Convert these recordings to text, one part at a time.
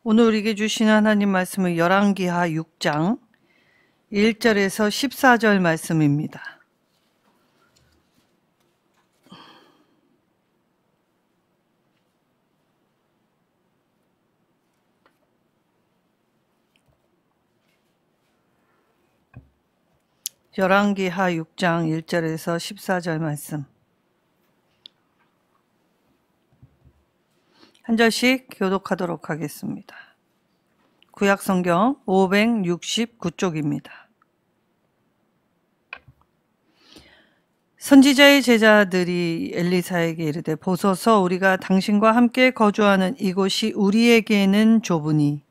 오늘 우리에게 주신 하나님 말씀은 열왕기하 6장 1절에서 14절 말씀입니다. 열왕기하 6장 1절에서 14절 말씀. 한 절씩 교독하도록 하겠습니다. 구약성경 569쪽입니다. 선지자의 제자들이 엘리사에게 이르되 보소서 우리가 당신과 함께 거주하는 이곳이 우리에게는 좁으니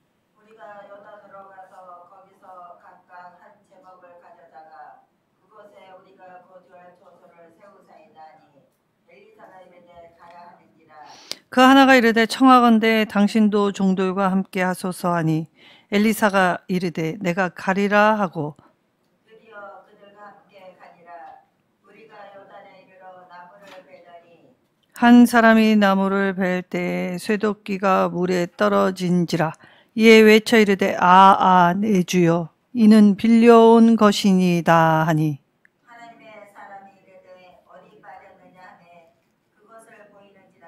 우리가 요단으로 가서 거기서 각각 한 제목을 가져다가 그곳에 우리가 거주할 초소를 세우사이다 하니 엘리사가 이르되 가야 하는지라. 그 하나가 이르되 청하건대 당신도 종들과 함께 하소서 하니 엘리사가 이르되 내가 가리라 하고 드디어 그들과 함께 가니라. 우리가 요단에 이르러 나무를 베더니 한 사람이 나무를 벨 때에 쇠도끼가 물에 떨어진지라. 이에 외쳐 이르되 내 주여 이는 빌려온 것이니이다 하니 하나님의 사람이 이르되 어디 빠졌느냐 하매 그것을 보이는지라.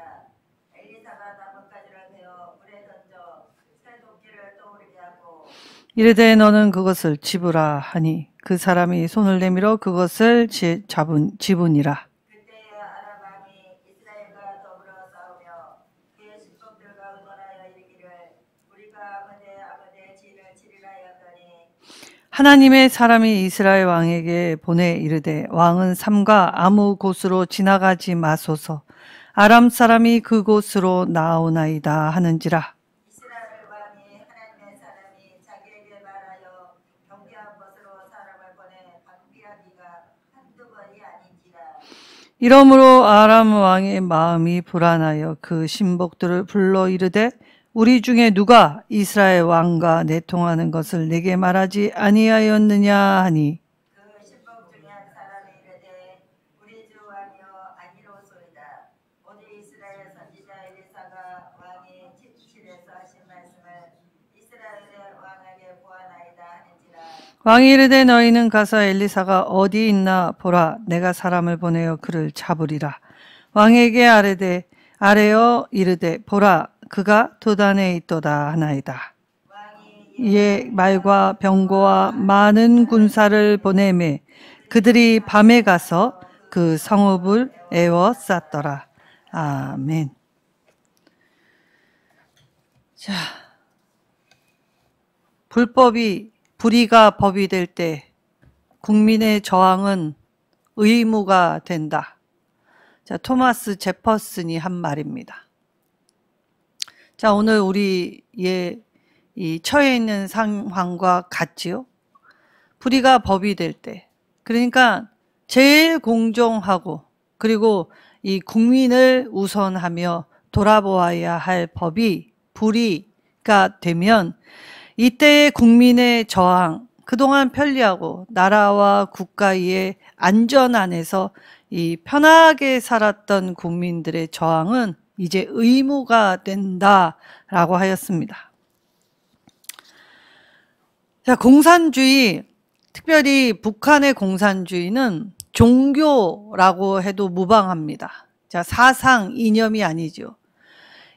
엘리사가 나뭇가지를 베어 물에 던져 쇠도끼를 떠오르게 하고 이르되 너는 그것을 집으라 하니 그 사람이 손을 내밀어 그것을 집으니라. 그때에 아람 왕이 이스라엘과 더불어 싸우며 그의 신복들과 의논하여 이르기를 우리가 아버지 진을 치리라 하였더니 하나님의 사람이 이스라엘 왕에게 보내 이르되 왕은 삼가 아무 곳으로 지나가지 마소서 아람 사람이 그곳으로 나오나이다 하는지라. 이스라엘 왕이 하나님의 사람이 자기에게 말하여 경계한 곳으로 사람을 보내 방비하기가 한두 번이 아닌지라. 이러므로 아람 왕의 마음이 불안하여 그 신복들을 불러 이르되 우리 중에 누가 이스라엘 왕과 내통하는 것을 내게 말하지 아니하였느냐 하니 그 신복 중에 한 사람이 이르되 우리 주 왕이여 아니로소이다. 오직 이스라엘 선지자 엘리사가 왕이 침실에서 하신 말씀을 이스라엘의 왕에게 보아나이다 하는지라. 왕이 이르되 너희는 가서 엘리사가 어디 있나 보라. 내가 사람을 보내어 그를 잡으리라. 왕에게 아뢰어 이르되 보라 그가 도단에 있도다 하나이다. 왕이 이에 말과 병거와 많은 군사를 보내매 그들이 밤에 가서 그 성읍을 에워쌌더라. 아멘. 자, 불의가 법이 될 때 국민의 저항은 의무가 된다. 자, 토마스 제퍼슨이 한 말입니다. 자, 오늘 우리의 이 처해 있는 상황과 같지요. 불의가 법이 될 때, 그러니까 제일 공정하고 그리고 이 국민을 우선하며 돌아보아야 할 법이 불의가 되면 이때의 국민의 저항, 그동안 편리하고 나라와 국가의 안전 안에서 이 편하게 살았던 국민들의 저항은 이제 의무가 된다라고 하였습니다. 자, 공산주의, 특별히 북한의 공산주의는 종교라고 해도 무방합니다. 자, 사상, 이념이 아니죠.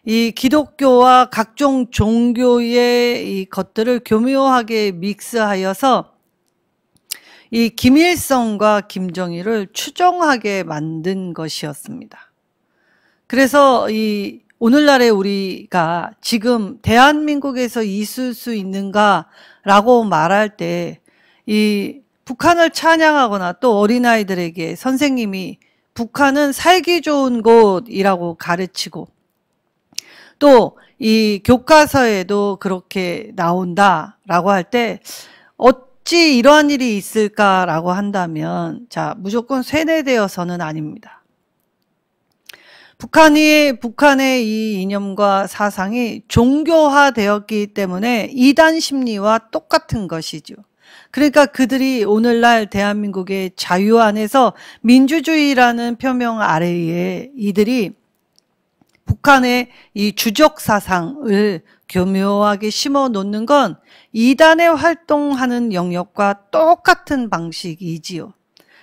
이 기독교와 각종 종교의 이 것들을 교묘하게 믹스하여서 이 김일성과 김정일을 추종하게 만든 것이었습니다. 그래서 이 오늘날에 우리가 지금 대한민국에서 있을 수 있는가라고 말할 때 이 북한을 찬양하거나 또 어린아이들에게 선생님이 북한은 살기 좋은 곳이라고 가르치고 또 이 교과서에도 그렇게 나온다라고 할 때 어찌 이러한 일이 있을까라고 한다면 자, 무조건 세뇌되어서는 아닙니다. 북한의 이 이념과 사상이 종교화되었기 때문에 이단 심리와 똑같은 것이죠. 그러니까 그들이 오늘날 대한민국의 자유 안에서 민주주의라는 표명 아래에 이들이 북한의 이 주적 사상을 교묘하게 심어 놓는 건 이단의 활동하는 영역과 똑같은 방식이지요.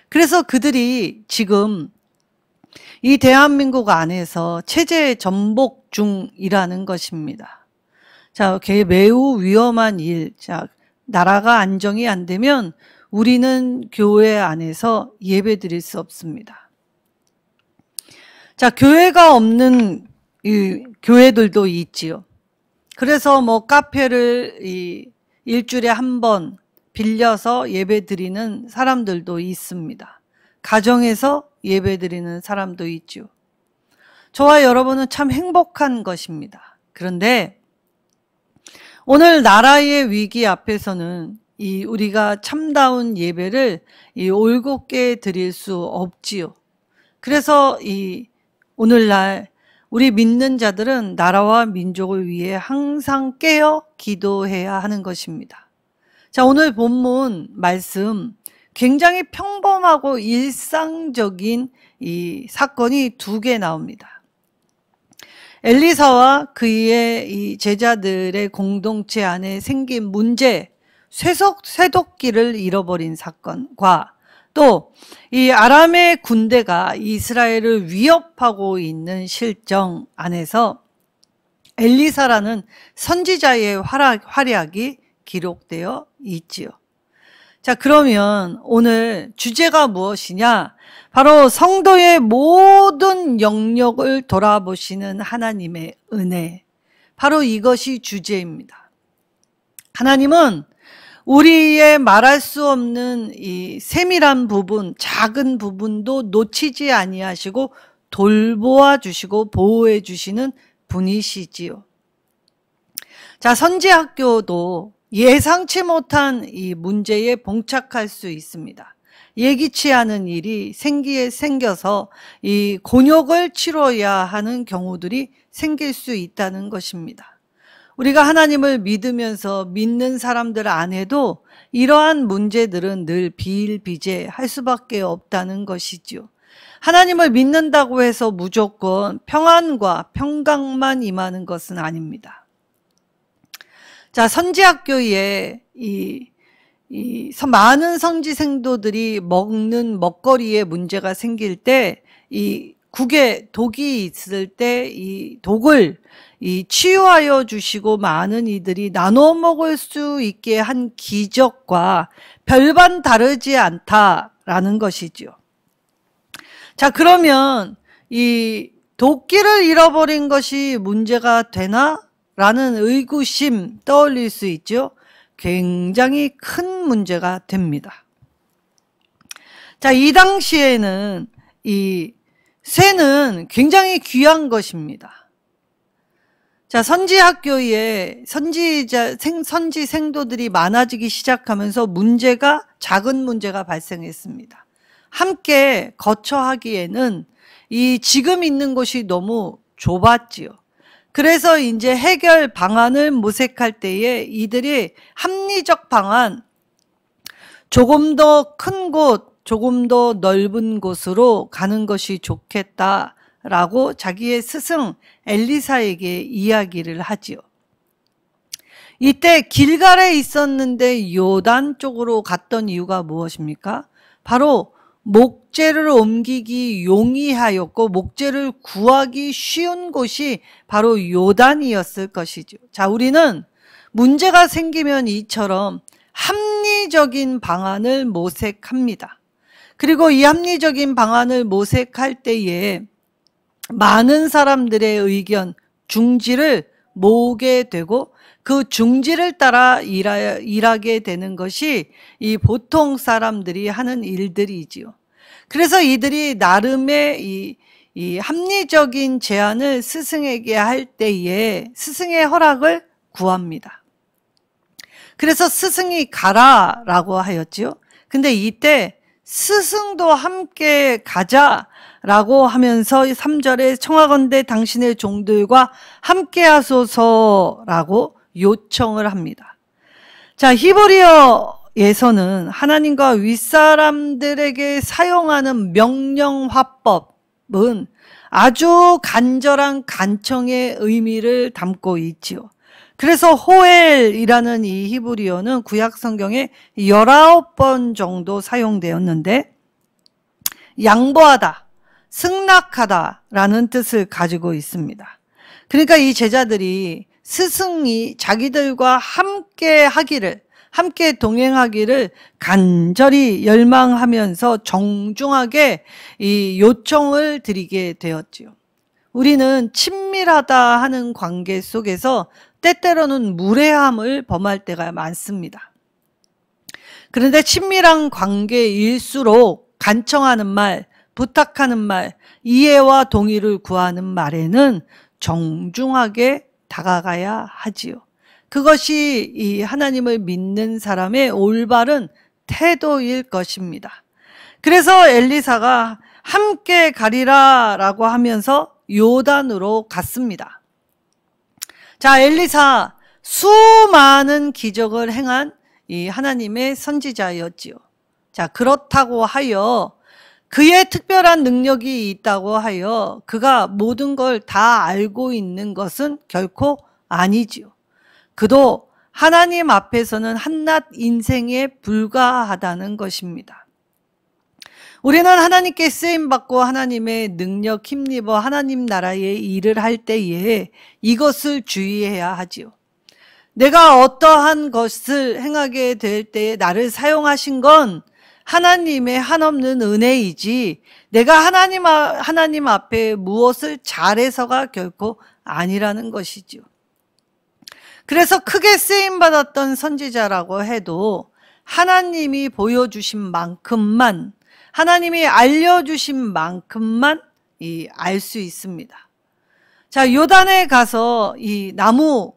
그래서 그들이 지금 이 대한민국 안에서 체제 전복 중이라는 것입니다. 자, 그게 매우 위험한 일. 자, 나라가 안정이 안 되면 우리는 교회 안에서 예배 드릴 수 없습니다. 자, 교회가 없는 이 교회들도 있지요. 그래서 뭐 카페를 일주일에 한 번 빌려서 예배 드리는 사람들도 있습니다. 가정에서 예배 드리는 사람도 있죠. 저와 여러분은 참 행복한 것입니다. 그런데 오늘 나라의 위기 앞에서는 우리가 참다운 예배를 올곧게 드릴 수 없지요. 그래서 오늘날 우리 믿는 자들은 나라와 민족을 위해 항상 깨어 기도해야 하는 것입니다. 자, 오늘 본문 말씀 굉장히 평범하고 일상적인 이 사건이 2개 나옵니다. 엘리사와 그의 이 제자들의 공동체 안에 생긴 문제, 쇠독기를 잃어버린 사건과 또 이 아람의 군대가 이스라엘을 위협하고 있는 실정 안에서 엘리사라는 선지자의 활약이 기록되어 있지요. 자, 그러면 오늘 주제가 무엇이냐? 바로 성도의 모든 영역을 돌아보시는 하나님의 은혜. 바로 이것이 주제입니다. 하나님은 우리의 말할 수 없는 이 세밀한 부분, 작은 부분도 놓치지 아니하시고 돌보아 주시고 보호해 주시는 분이시지요. 자, 선지학교도 예상치 못한 이 문제에 봉착할 수 있습니다. 예기치 않은 일이 생겨서 이 곤욕을 치러야 하는 경우들이 생길 수 있다는 것입니다. 우리가 하나님을 믿으면서 믿는 사람들 안에도 이러한 문제들은 늘 비일비재할 수밖에 없다는 것이죠. 하나님을 믿는다고 해서 무조건 평안과 평강만 임하는 것은 아닙니다. 자, 선지학교에 많은 선지 생도들이 먹는 먹거리에 문제가 생길 때 국에 독이 있을 때 이 독을 치유하여 주시고 많은 이들이 나눠 먹을 수 있게 한 기적과 별반 다르지 않다라는 것이죠. 자, 그러면 이 도끼를 잃어버린 것이 문제가 되나? 라는 의구심 떠올릴 수 있죠. 굉장히 큰 문제가 됩니다. 자, 이 당시에는 이 쇠는 굉장히 귀한 것입니다. 자, 선지학교에 선지 생도들이 많아지기 시작하면서 작은 문제가 발생했습니다. 함께 거처하기에는 지금 있는 곳이 너무 좁았지요. 그래서 이제 해결 방안을 모색할 때에 이들이 합리적 방안, 조금 더 큰 곳, 조금 더 넓은 곳으로 가는 것이 좋겠다라고 자기의 스승 엘리사에게 이야기를 하지요. 이때 길갈에 있었는데 요단 쪽으로 갔던 이유가 무엇입니까? 바로 목재를 옮기기 용이하였고 목재를 구하기 쉬운 곳이 바로 요단이었을 것이죠. 자, 우리는 문제가 생기면 이처럼 합리적인 방안을 모색합니다. 그리고 이 합리적인 방안을 모색할 때에 많은 사람들의 의견, 중지를 모으게 되고 그 중지를 따라 일하게 되는 것이 이 보통 사람들이 하는 일들이지요. 그래서 이들이 나름의 이 합리적인 제안을 스승에게 할 때에 스승의 허락을 구합니다. 그래서 스승이 가라라고 하였지요. 근데 이때 스승도 함께 가자라고 하면서 3절에 청하건대 당신의 종들과 함께 하소서라고 요청을 합니다. 자, 히브리어에서는 하나님과 윗사람들에게 사용하는 명령화법은 아주 간절한 간청의 의미를 담고 있지요. 그래서 호엘이라는 이 히브리어는 구약 성경에 19번 정도 사용되었는데 양보하다, 승낙하다라는 뜻을 가지고 있습니다. 그러니까 이 제자들이 스승이 자기들과 함께 동행하기를 간절히 열망하면서 정중하게 이 요청을 드리게 되었지요. 우리는 친밀하다 하는 관계 속에서 때때로는 무례함을 범할 때가 많습니다. 그런데 친밀한 관계일수록 간청하는 말, 부탁하는 말, 이해와 동의를 구하는 말에는 정중하게 다가가야 하지요. 그것이 이 하나님을 믿는 사람의 올바른 태도일 것입니다. 그래서 엘리사가 함께 가리라라고 하면서 요단으로 갔습니다. 자, 엘리사 수많은 기적을 행한 이 하나님의 선지자였지요. 자, 그렇다고 하여 그의 특별한 능력이 있다고 하여 그가 모든 걸 다 알고 있는 것은 결코 아니지요. 그도 하나님 앞에서는 한낱 인생에 불과하다는 것입니다. 우리는 하나님께 쓰임받고 하나님의 능력 힘입어 하나님 나라의 일을 할 때에 이것을 주의해야 하지요. 내가 어떠한 것을 행하게 될 때에 나를 사용하신 건 하나님의 한없는 은혜이지 내가 하나님 앞에 무엇을 잘해서가 결코 아니라는 것이지요. 그래서 크게 쓰임받았던 선지자라고 해도 하나님이 보여주신 만큼만, 하나님이 알려주신 만큼만 알 수 있습니다. 자, 요단에 가서 이 나무,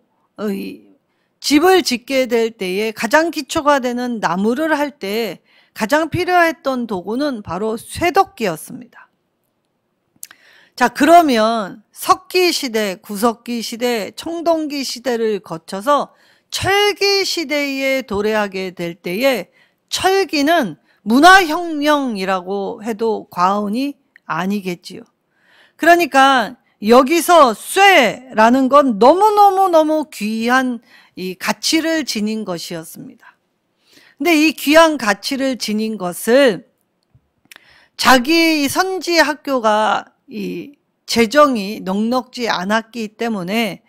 집을 짓게 될 때에 가장 기초가 되는 나무를 할 때 가장 필요했던 도구는 바로 쇠도끼였습니다. 자, 그러면 석기 시대, 구석기 시대, 청동기 시대를 거쳐서 철기 시대에 도래하게 될 때에 철기는 문화혁명이라고 해도 과언이 아니겠지요. 그러니까 여기서 쇠라는 건 너무너무 귀한 이 가치를 지닌 것이었습니다. 근데 이 귀한 가치를 지닌 것을 자기 선지 학교가 이 재정이 넉넉지 않았기 때문에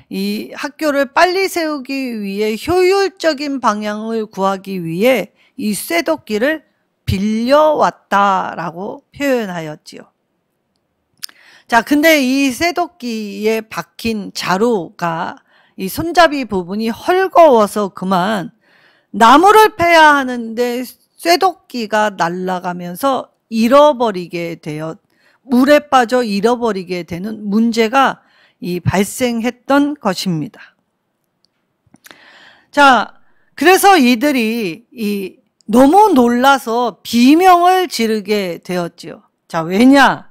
이 학교를 빨리 세우기 위해 효율적인 방향을 구하기 위해 이 쇠도끼를 빌려왔다라고 표현하였지요. 자, 근데 이 쇠도끼에 박힌 자루가 이 손잡이 부분이 헐거워서 그만 나무를 패야 하는데 쇠도끼가 날아가면서 잃어버리게 되어 물에 빠져 잃어버리게 되는 문제가 발생했던 것입니다. 자, 그래서 이들이 너무 놀라서 비명을 지르게 되었지요. 자, 왜냐?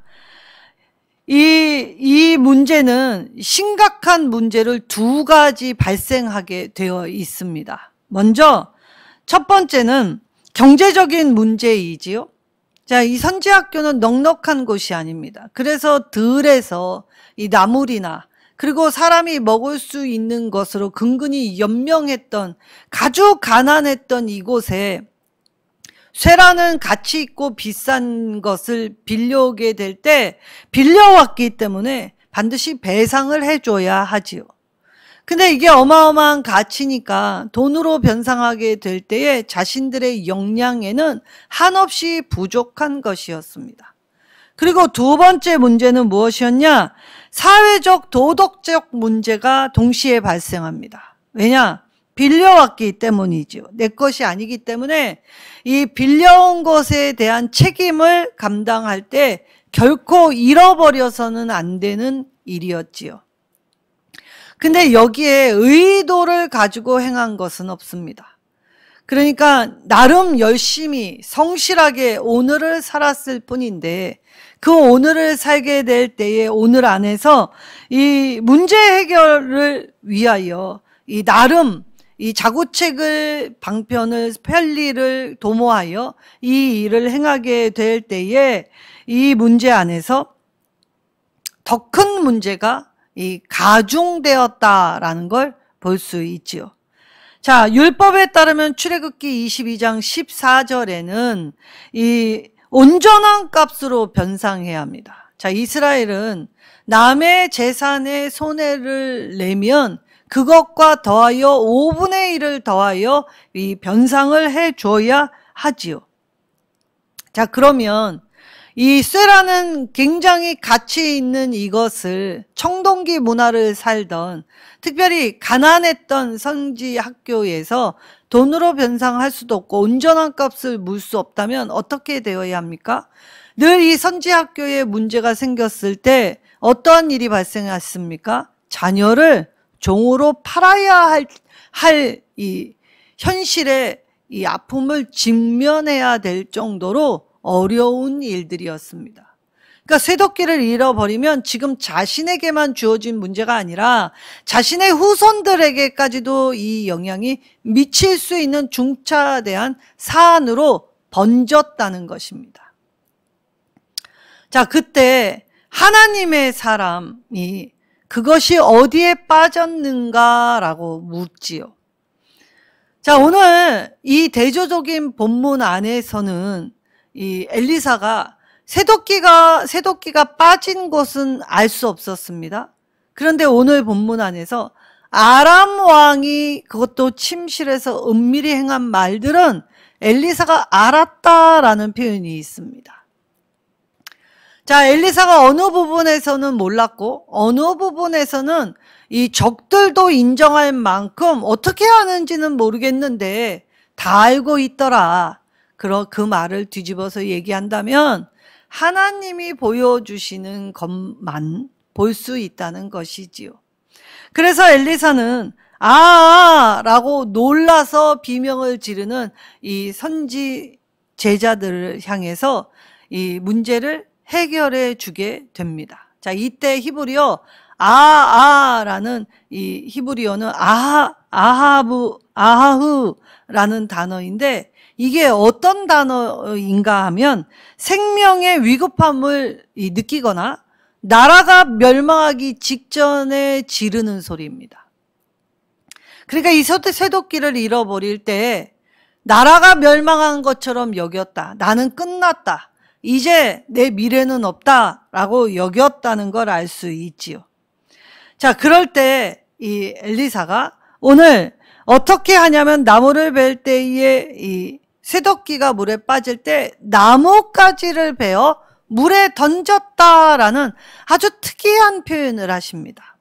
이 문제는 심각한 문제를 두 가지 발생하게 되어 있습니다. 먼저 첫 번째는 경제적인 문제이지요. 자, 이 선지학교는 넉넉한 곳이 아닙니다. 그래서 들에서 이 나물이나 그리고 사람이 먹을 수 있는 것으로 근근히 연명했던 아주 가난했던 이곳에 쇠라는 가치 있고 비싼 것을 빌려오게 될 때 빌려왔기 때문에 반드시 배상을 해줘야 하지요. 근데 이게 어마어마한 가치니까 돈으로 변상하게 될 때에 자신들의 역량에는 한없이 부족한 것이었습니다. 그리고 두 번째 문제는 무엇이었냐? 사회적, 도덕적 문제가 동시에 발생합니다. 왜냐? 빌려왔기 때문이죠. 내 것이 아니기 때문에 이 빌려온 것에 대한 책임을 감당할 때 결코 잃어버려서는 안 되는 일이었지요. 근데 여기에 의도를 가지고 행한 것은 없습니다. 그러니까 나름 열심히 성실하게 오늘을 살았을 뿐인데 그 오늘을 살게 될 때에 오늘 안에서 이 문제 해결을 위하여 이 나름 이 자구책을 방편을 편리를 도모하여 이 일을 행하게 될 때에 이 문제 안에서 더 큰 문제가 이 가중되었다라는 걸 볼 수 있지요. 자, 율법에 따르면 출애굽기 22장 14절에는 이 온전한 값으로 변상해야 합니다. 자, 이스라엘은 남의 재산에 손해를 내면 그것과 더하여 5분의 1을 더하여 이 변상을 해 줘야 하지요. 자, 그러면 이 쇠라는 굉장히 가치 있는 이것을 청동기 문화를 살던 특별히 가난했던 선지 학교에서 돈으로 변상할 수도 없고 온전한 값을 물 수 없다면 어떻게 되어야 합니까? 늘 이 선지 학교에 문제가 생겼을 때 어떠한 일이 발생했습니까? 자녀를 종으로 팔아야 할 이 현실의 이 아픔을 직면해야 될 정도로 어려운 일들이었습니다. 그러니까 쇠도끼를 잃어버리면 지금 자신에게만 주어진 문제가 아니라 자신의 후손들에게까지도 이 영향이 미칠 수 있는 중차대한 사안으로 번졌다는 것입니다. 자, 그때 하나님의 사람이 그것이 어디에 빠졌는가라고 묻지요. 자, 오늘 이 대조적인 본문 안에서는 이 엘리사가 쇠도끼가 빠진 곳은 알 수 없었습니다. 그런데 오늘 본문 안에서 아람 왕이 그것도 침실에서 은밀히 행한 말들은 엘리사가 알았다라는 표현이 있습니다. 자, 엘리사가 어느 부분에서는 몰랐고 어느 부분에서는 이 적들도 인정할 만큼 어떻게 하는지는 모르겠는데 다 알고 있더라. 그 말을 뒤집어서 얘기한다면 하나님이 보여주시는 것만 볼 수 있다는 것이지요. 그래서 엘리사는 라고 놀라서 비명을 지르는 이 선지 제자들을 향해서 이 문제를 해결해 주게 됩니다. 자, 이때 히브리어 라는 이 히브리어는 아하흐라는 단어인데 이게 어떤 단어인가 하면 생명의 위급함을 느끼거나 나라가 멸망하기 직전에 지르는 소리입니다. 그러니까 이 쇠도끼를 잃어버릴 때 나라가 멸망한 것처럼 여겼다. 나는 끝났다. 이제 내 미래는 없다라고 여겼다는 걸 알 수 있지요. 자, 그럴 때 이 엘리사가 오늘 어떻게 하냐면 나무를 벨 때에 이 쇠도끼가 물에 빠질 때 나뭇가지를 베어 물에 던졌다라는 아주 특이한 표현을 하십니다.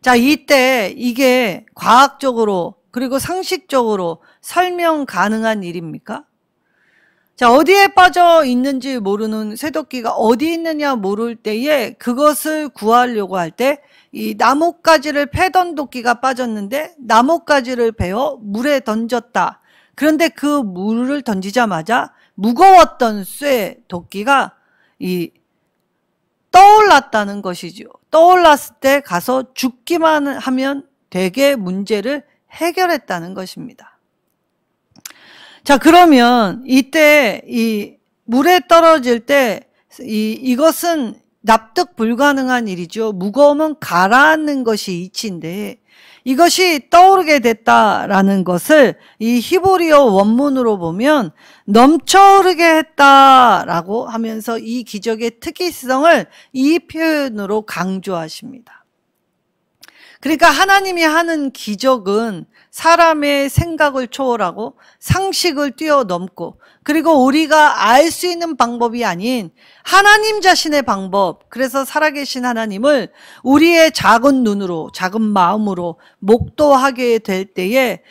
자, 이때 이게 과학적으로 그리고 상식적으로 설명 가능한 일입니까? 자, 어디에 빠져 있는지 모르는 쇠도끼가 어디 있느냐 모를 때에 그것을 구하려고 할 때 이 나뭇가지를 패던 도끼가 빠졌는데 나뭇가지를 베어 물에 던졌다. 그런데 그 물을 던지자마자 무거웠던 쇠도끼가 떠올랐다는 것이죠. 떠올랐을 때 가서 죽기만 하면 되게 문제를 해결했다는 것입니다. 자, 그러면 이때 이 물에 떨어질 때 이것은 납득 불가능한 일이죠. 무거우면 가라앉는 것이 이치인데 이것이 떠오르게 됐다라는 것을 이 히브리어 원문으로 보면 넘쳐흐르게 했다라고 하면서 이 기적의 특이성을 이 표현으로 강조하십니다. 그러니까 하나님이 하는 기적은 사람의 생각을 초월하고 상식을 뛰어넘고 그리고 우리가 알 수 있는 방법이 아닌 하나님 자신의 방법, 그래서 살아계신 하나님을 우리의 작은 눈으로, 작은 마음으로 목도하게 될 때에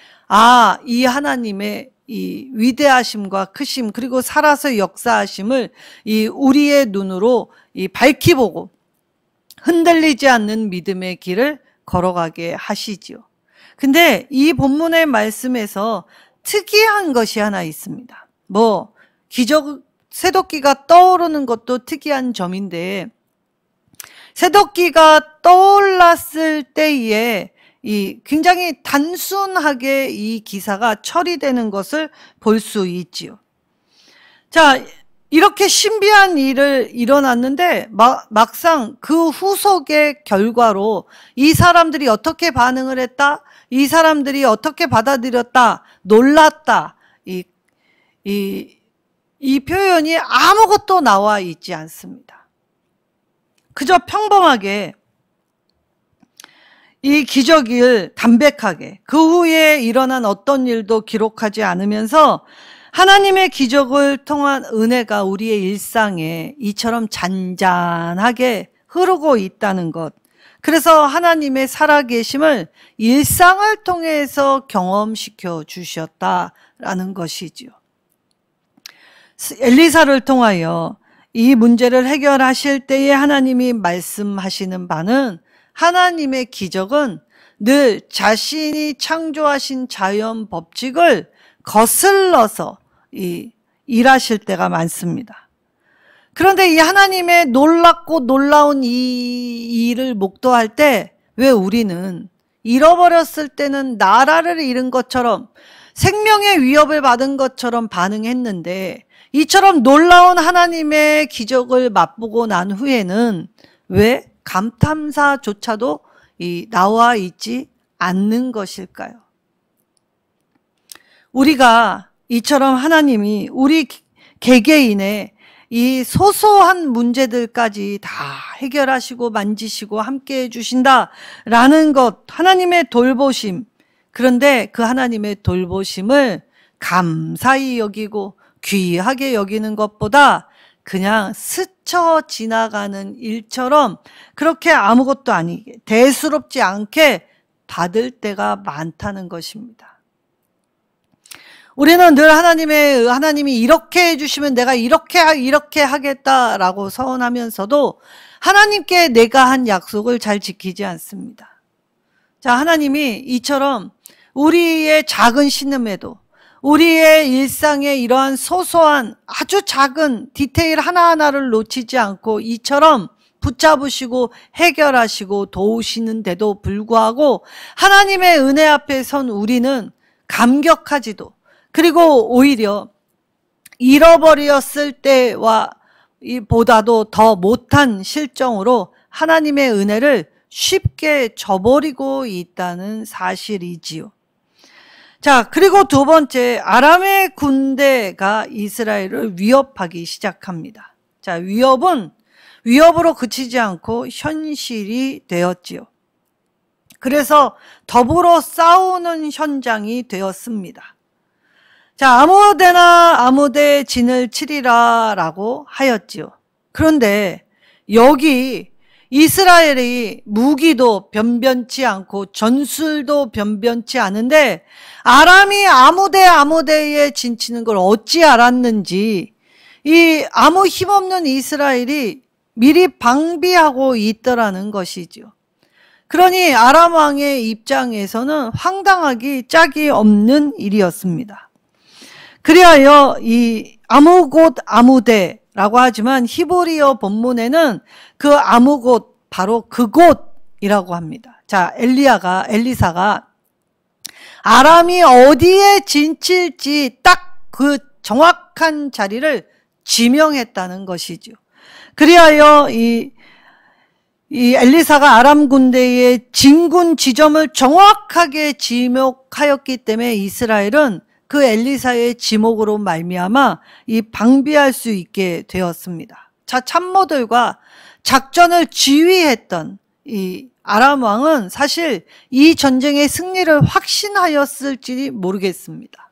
이 하나님의 이 위대하심과 크심 그리고 살아서 역사하심을 이 우리의 눈으로 이 밝히 보고 흔들리지 않는 믿음의 길을 걸어가게 하시지요. 근데 이 본문의 말씀에서 특이한 것이 하나 있습니다. 쇠도끼가 떠오르는 것도 특이한 점인데, 쇠도끼가 떠올랐을 때에 굉장히 단순하게 이 기사가 처리되는 것을 볼 수 있지요. 자, 이렇게 신비한 일을 일어났는데 막상 그 후속의 결과로 이 사람들이 어떻게 반응을 했다? 이 사람들이 어떻게 받아들였다? 놀랐다. 이 표현이 아무것도 나와 있지 않습니다. 그저 평범하게 이 기적을 담백하게 그 후에 일어난 어떤 일도 기록하지 않으면서 하나님의 기적을 통한 은혜가 우리의 일상에 이처럼 잔잔하게 흐르고 있다는 것. 그래서 하나님의 살아계심을 일상을 통해서 경험시켜 주셨다라는 것이지요. 엘리사를 통하여 이 문제를 해결하실 때에 하나님이 말씀하시는 바는 하나님의 기적은 늘 자신이 창조하신 자연 법칙을 거슬러서 일하실 때가 많습니다. 그런데 이 하나님의 놀랍고 놀라운 이 일을 목도할 때 왜 우리는 잃어버렸을 때는 나라를 잃은 것처럼 생명의 위협을 받은 것처럼 반응했는데 이처럼 놀라운 하나님의 기적을 맛보고 난 후에는 왜 감탄사조차도 나와 있지 않는 것일까요? 우리가 이처럼 하나님이 우리 개개인의 이 소소한 문제들까지 다 해결하시고 만지시고 함께 해주신다라는 것, 하나님의 돌보심. 그런데 그 하나님의 돌보심을 감사히 여기고 귀하게 여기는 것보다 그냥 스쳐 지나가는 일처럼 그렇게 아무것도 아니게 대수롭지 않게 받을 때가 많다는 것입니다. 우리는 늘 하나님이 이렇게 해주시면 내가 이렇게 하겠다라고 서원하면서도 하나님께 내가 한 약속을 잘 지키지 않습니다. 자, 하나님이 이처럼 우리의 작은 신음에도 우리의 일상의 이러한 소소한 아주 작은 디테일 하나하나를 놓치지 않고 이처럼 붙잡으시고 해결하시고 도우시는데도 불구하고 하나님의 은혜 앞에 선 우리는 감격하지도 그리고 오히려 잃어버렸을 때와 보다도 더 못한 실정으로 하나님의 은혜를 쉽게 저버리고 있다는 사실이지요. 자, 그리고 두 번째, 아람의 군대가 이스라엘을 위협하기 시작합니다. 자, 위협으로 그치지 않고 현실이 되었지요. 그래서 더불어 싸우는 현장이 되었습니다. 자, 아무데나 아무데 진을 치리라 라고 하였지요. 그런데 여기 이스라엘이 무기도 변변치 않고 전술도 변변치 않은데 아람이 아무데에 진치는 걸 어찌 알았는지 이 아무 힘없는 이스라엘이 미리 방비하고 있더라는 것이죠. 그러니 아람 왕의 입장에서는 황당하기 짝이 없는 일이었습니다. 그리하여 이 아무 곳 아무데라고 하지만 히브리어 본문에는 그 아무 곳 바로 그곳이라고 합니다. 자, 엘리사가 아람이 어디에 진칠지 딱 그 정확한 자리를 지명했다는 것이죠. 그리하여 이 엘리사가 아람 군대의 진군 지점을 정확하게 지목하였기 때문에 이스라엘은 그 엘리사의 지목으로 말미암아 이 방비할 수 있게 되었습니다. 자, 참모들과 작전을 지휘했던 이 아람 왕은 사실 이 전쟁의 승리를 확신하였을지 모르겠습니다.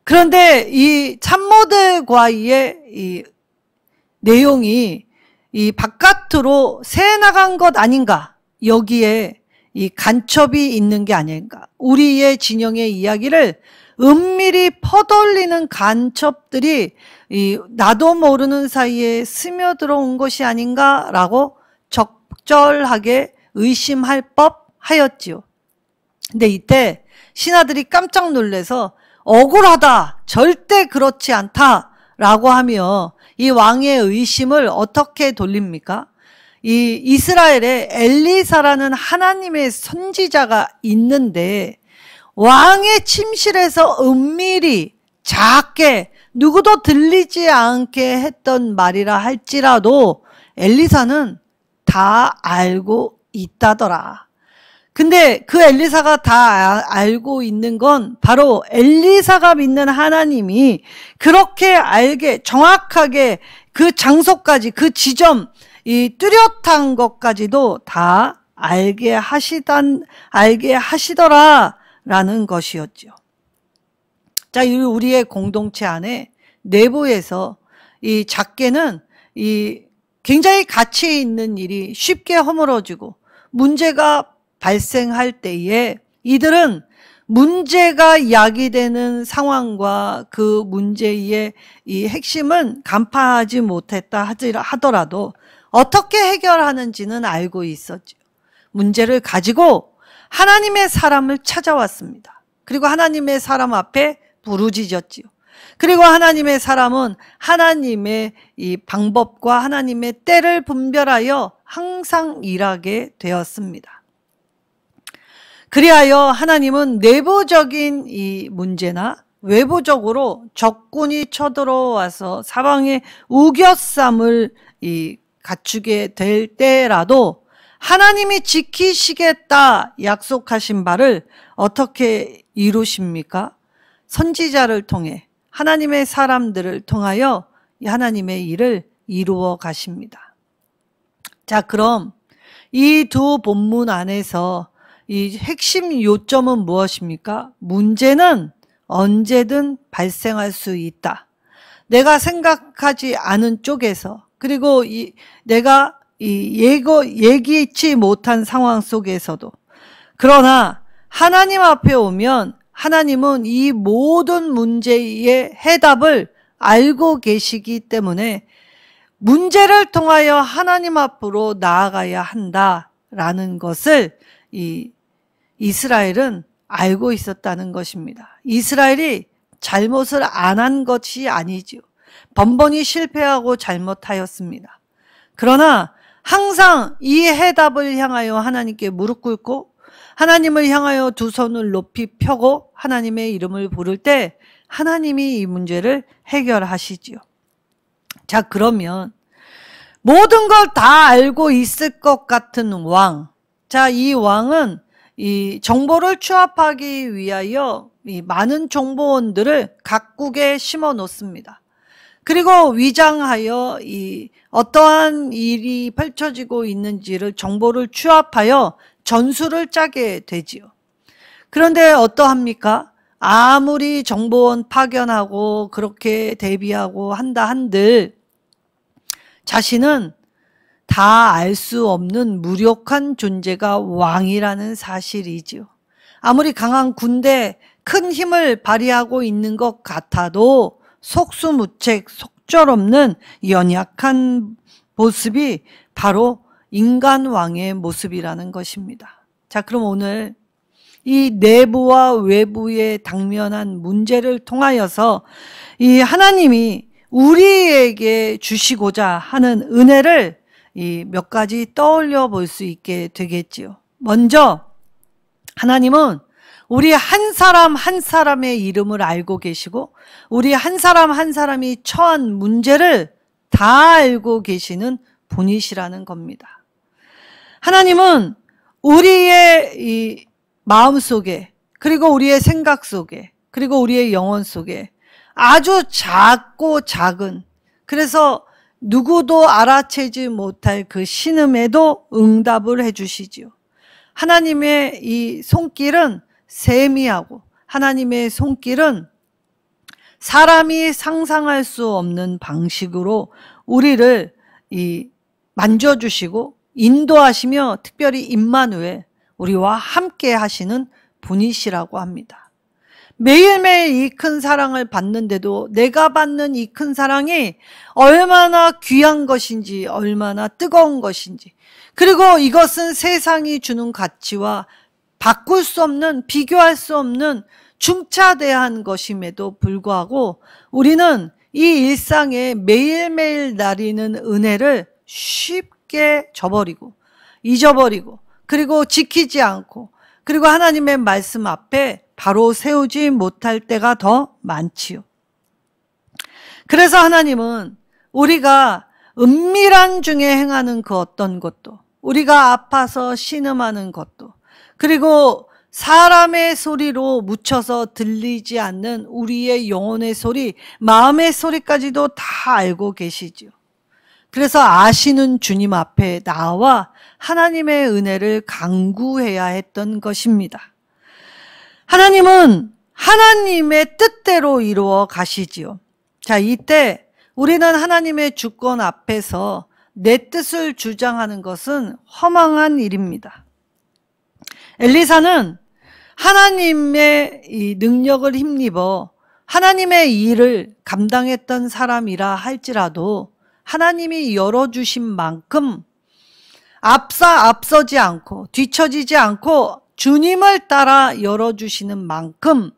그런데 이 참모들과의 이 내용이 이 바깥으로 새 나간 것 아닌가? 여기에 이 간첩이 있는 게 아닌가? 우리의 진영의 이야기를 은밀히 퍼돌리는 간첩들이 나도 모르는 사이에 스며들어온 것이 아닌가라고 적절하게 의심할 법하였지요. 근데 이때 신하들이 깜짝 놀라서 억울하다, 절대 그렇지 않다라고 하며 이 왕의 의심을 어떻게 돌립니까? 이 이스라엘에 엘리사라는 하나님의 선지자가 있는데 왕의 침실에서 은밀히 작게 누구도 들리지 않게 했던 말이라 할지라도 엘리사는 다 알고 있다더라. 근데 그 엘리사가 다 알고 있는 건 바로 엘리사가 믿는 하나님이 그렇게 알게 정확하게 그 장소까지 그 지점 이 뚜렷한 것까지도 다 알게 하시더라라는 것이었죠. 자, 우리의 공동체 안에 내부에서 이 작게는 이 굉장히 가치 있는 일이 쉽게 허물어지고 문제가 발생할 때에 이들은 문제가 야기되는 상황과 그 문제의 이 핵심은 간파하지 못했다 하더라도 어떻게 해결하는지는 알고 있었죠. 문제를 가지고 하나님의 사람을 찾아왔습니다. 그리고 하나님의 사람 앞에 부르짖었지요. 그리고 하나님의 사람은 하나님의 이 방법과 하나님의 때를 분별하여 항상 일하게 되었습니다. 그리하여 하나님은 내부적인 이 문제나 외부적으로 적군이 쳐들어와서 사방에 우겨쌈을 갖추게 될 때라도 하나님이 지키시겠다 약속하신 바를 어떻게 이루십니까? 선지자를 통해 하나님의 사람들을 통하여 하나님의 일을 이루어 가십니다. 자, 그럼 이 두 본문 안에서 이 핵심 요점은 무엇입니까? 문제는 언제든 발생할 수 있다. 내가 생각하지 않은 쪽에서 그리고 내가 예기치 못한 상황 속에서도 그러나 하나님 앞에 오면 하나님은 이 모든 문제의 해답을 알고 계시기 때문에 문제를 통하여 하나님 앞으로 나아가야 한다라는 것을 이스라엘은 알고 있었다는 것입니다. 이스라엘이 잘못을 안 한 것이 아니지요. 번번이 실패하고 잘못하였습니다. 그러나 항상 이 해답을 향하여 하나님께 무릎 꿇고 하나님을 향하여 두 손을 높이 펴고 하나님의 이름을 부를 때 하나님이 이 문제를 해결하시지요. 자, 그러면 모든 걸 다 알고 있을 것 같은 왕. 자, 이 왕은 이 정보를 취합하기 위하여 이 많은 정보원들을 각국에 심어 놓습니다. 그리고 위장하여 이 어떠한 일이 펼쳐지고 있는지를 정보를 취합하여 전술을 짜게 되지요. 그런데 어떠합니까? 아무리 정보원 파견하고 그렇게 대비하고 한다 한들 자신은 다 알 수 없는 무력한 존재가 왕이라는 사실이지요. 아무리 강한 군대, 큰 힘을 발휘하고 있는 것 같아도 속수무책, 속절없는 연약한 모습이 바로 인간 왕의 모습이라는 것입니다. 자, 그럼 오늘 이 내부와 외부의 당면한 문제를 통하여서 이 하나님이 우리에게 주시고자 하는 은혜를 이 몇 가지 떠올려 볼 수 있게 되겠지요. 먼저 하나님은 우리 한 사람 한 사람의 이름을 알고 계시고 우리 한 사람 한 사람이 처한 문제를 다 알고 계시는 분이시라는 겁니다. 하나님은 우리의 이 마음 속에 그리고 우리의 생각 속에 그리고 우리의 영혼 속에 아주 작고 작은 그래서 누구도 알아채지 못할 그 신음에도 응답을 해주시지요. 하나님의 이 손길은 세미하고 하나님의 손길은 사람이 상상할 수 없는 방식으로 우리를 만져주시고 인도하시며 특별히 임마누엘 우리와 함께 하시는 분이시라고 합니다. 매일매일 이 큰 사랑을 받는데도 내가 받는 이 큰 사랑이 얼마나 귀한 것인지 얼마나 뜨거운 것인지 그리고 이것은 세상이 주는 가치와 바꿀 수 없는 비교할 수 없는 중차대한 것임에도 불구하고 우리는 이 일상에 매일매일 나리는 은혜를 쉽게 저버리고 잊어버리고 그리고 지키지 않고 그리고 하나님의 말씀 앞에 바로 세우지 못할 때가 더 많지요. 그래서 하나님은 우리가 은밀한 중에 행하는 그 어떤 것도, 우리가 아파서 신음하는 것도, 그리고 사람의 소리로 묻혀서 들리지 않는 우리의 영혼의 소리, 마음의 소리까지도 다 알고 계시지요. 그래서 아시는 주님 앞에 나와 하나님의 은혜를 간구해야 했던 것입니다. 하나님은 하나님의 뜻대로 이루어 가시지요. 자, 이때 우리는 하나님의 주권 앞에서 내 뜻을 주장하는 것은 허망한 일입니다. 엘리사는 하나님의 이 능력을 힘입어 하나님의 일을 감당했던 사람이라 할지라도 하나님이 열어주신 만큼 앞서지 않고 뒤처지지 않고 주님을 따라 열어주시는 만큼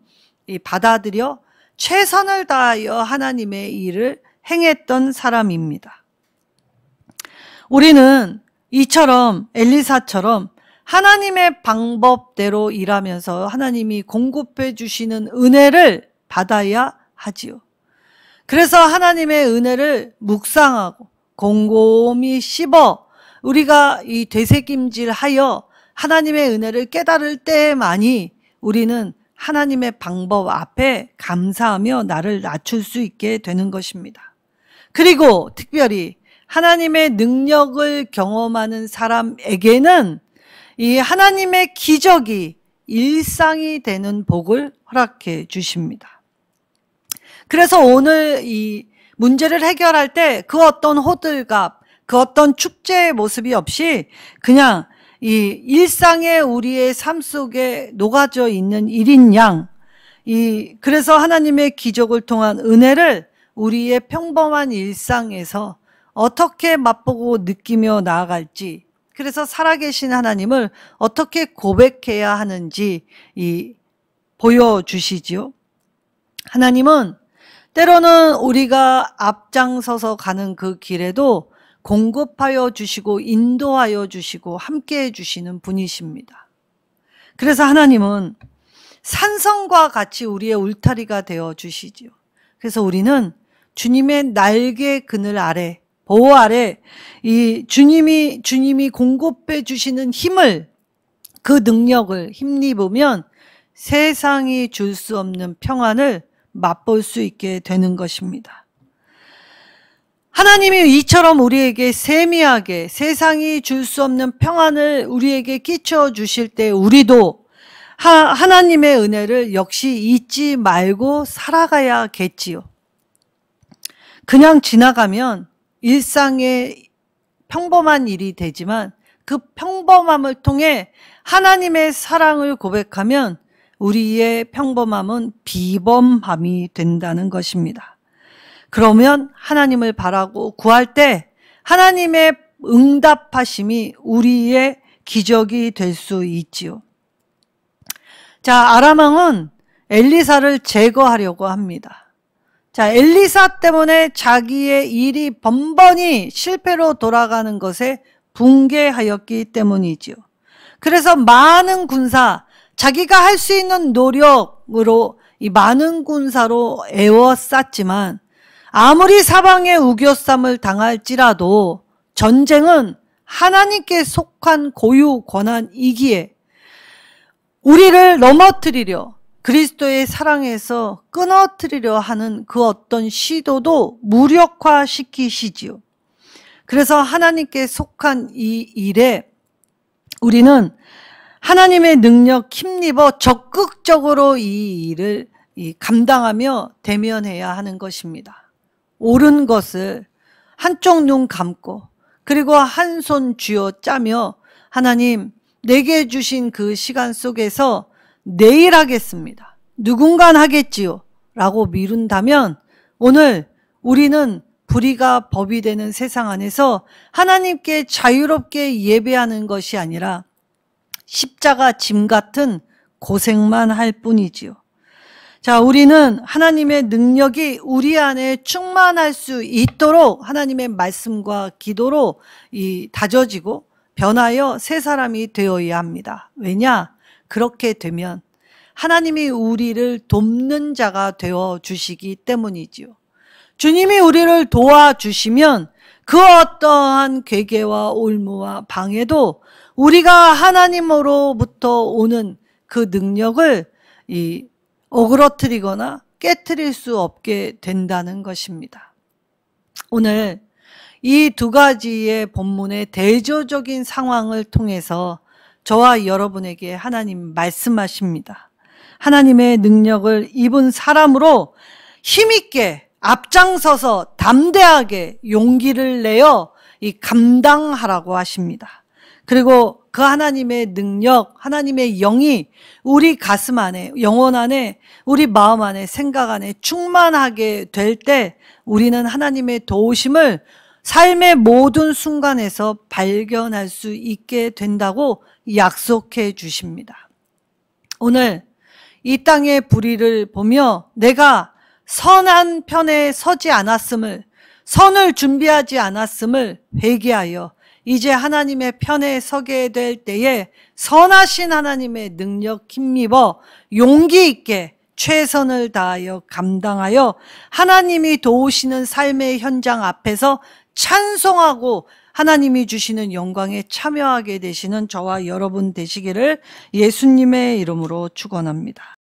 받아들여 최선을 다하여 하나님의 일을 행했던 사람입니다. 우리는 이처럼 엘리사처럼 하나님의 방법대로 일하면서 하나님이 공급해 주시는 은혜를 받아야 하지요. 그래서 하나님의 은혜를 묵상하고 곰곰이 씹어 우리가 이 되새김질하여 하나님의 은혜를 깨달을 때만이 우리는 하나님의 방법 앞에 감사하며 나를 낮출 수 있게 되는 것입니다. 그리고 특별히 하나님의 능력을 경험하는 사람에게는 이 하나님의 기적이 일상이 되는 복을 허락해 주십니다. 그래서 오늘 이 문제를 해결할 때 그 어떤 호들갑, 그 어떤 축제의 모습이 없이 그냥 이 일상의 우리의 삶 속에 녹아져 있는 일인 양, 그래서 하나님의 기적을 통한 은혜를 우리의 평범한 일상에서 어떻게 맛보고 느끼며 나아갈지, 그래서 살아계신 하나님을 어떻게 고백해야 하는지 보여주시지요. 하나님은 때로는 우리가 앞장서서 가는 그 길에도 공급하여 주시고 인도하여 주시고 함께해 주시는 분이십니다. 그래서 하나님은 산성과 같이 우리의 울타리가 되어 주시지요. 그래서 우리는 주님의 날개 그늘 아래, 보호 아래 이 주님이 공급해 주시는 힘을, 그 능력을 힘입으면 세상이 줄 수 없는 평안을 맛볼 수 있게 되는 것입니다. 하나님이 이처럼 우리에게 세미하게 세상이 줄 수 없는 평안을 우리에게 끼쳐 주실 때 우리도 하나님의 은혜를 역시 잊지 말고 살아가야겠지요. 그냥 지나가면 일상의 평범한 일이 되지만 그 평범함을 통해 하나님의 사랑을 고백하면 우리의 평범함은 비범함이 된다는 것입니다. 그러면 하나님을 바라고 구할 때 하나님의 응답하심이 우리의 기적이 될 수 있지요. 자, 아람 왕은 엘리사를 제거하려고 합니다. 자, 엘리사 때문에 자기의 일이 번번이 실패로 돌아가는 것에 붕괴하였기 때문이지요. 그래서 많은 군사, 자기가 할 수 있는 노력으로 이 많은 군사로 에워쌌지만 아무리 사방에 우겨쌈을 당할지라도 전쟁은 하나님께 속한 고유 권한이기에 우리를 넘어뜨리려, 그리스도의 사랑에서 끊어뜨리려 하는 그 어떤 시도도 무력화시키시지요. 그래서 하나님께 속한 이 일에 우리는 하나님의 능력 힘입어 적극적으로 이 일을 감당하며 대면해야 하는 것입니다. 옳은 것을 한쪽 눈 감고 그리고 한 손 쥐어 짜며 하나님 내게 주신 그 시간 속에서 내일 하겠습니다. 누군가 하겠지요 라고 미룬다면 오늘 우리는 불의가 법이 되는 세상 안에서 하나님께 자유롭게 예배하는 것이 아니라 십자가 짐 같은 고생만 할 뿐이지요. 자, 우리는 하나님의 능력이 우리 안에 충만할 수 있도록 하나님의 말씀과 기도로 다져지고 변하여 새 사람이 되어야 합니다. 왜냐? 그렇게 되면 하나님이 우리를 돕는 자가 되어 주시기 때문이지요. 주님이 우리를 도와주시면 그 어떠한 괴계와 올무와 방해도 우리가 하나님으로부터 오는 그 능력을 어그러뜨리거나 깨트릴 수 없게 된다는 것입니다. 오늘 이 두 가지의 본문의 대조적인 상황을 통해서 저와 여러분에게 하나님 말씀하십니다. 하나님의 능력을 입은 사람으로 힘있게 앞장서서 담대하게 용기를 내어 감당하라고 하십니다. 그리고 그 하나님의 능력, 하나님의 영이 우리 가슴 안에, 영혼 안에, 우리 마음 안에, 생각 안에 충만하게 될 때 우리는 하나님의 도우심을 삶의 모든 순간에서 발견할 수 있게 된다고 약속해 주십니다. 오늘 이 땅의 불의를 보며 내가 선한 편에 서지 않았음을, 선을 준비하지 않았음을 회개하여 이제 하나님의 편에 서게 될 때에 선하신 하나님의 능력 힘입어 용기 있게 최선을 다하여 감당하여 하나님이 도우시는 삶의 현장 앞에서 찬송하고 하나님이 주시는 영광에 참여하게 되시는 저와 여러분 되시기를 예수님의 이름으로 축원합니다.